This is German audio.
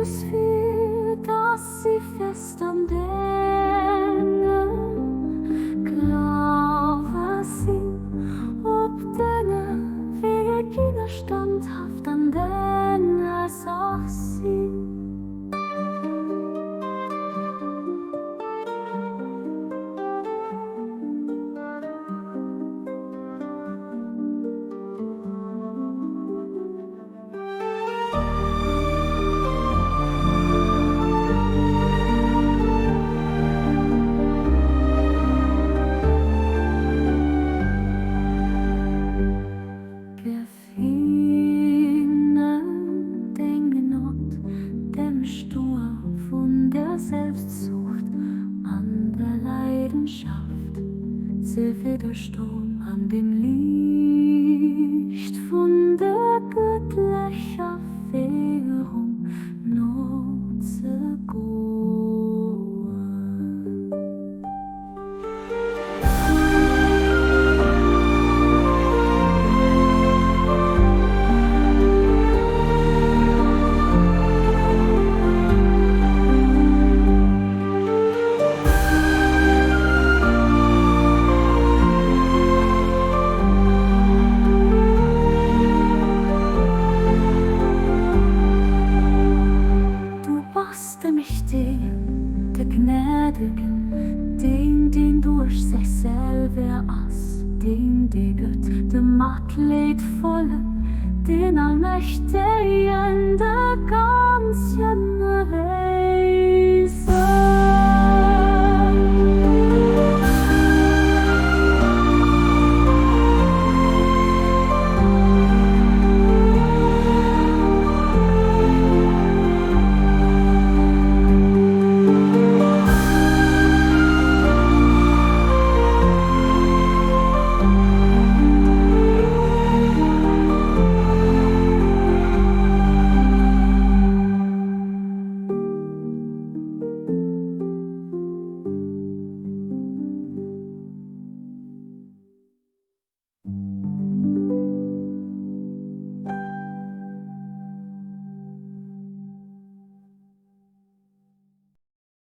Fuß fiel, dass sie fest am Denge Glawe sie, ob Denge Weeër standhaft an Denger Saach sie. Deng Gnod, dem Stuerm von der Selbstsucht an der Leidenschaft, widderstoen an dem Liicht von der gëttlecher Féierung, nozegoen. Mächtegen, der Gnädegen, den duerch, sech, selwer ass, den Gott, de Matleedvollen, den Mächtegen, der ganz jenne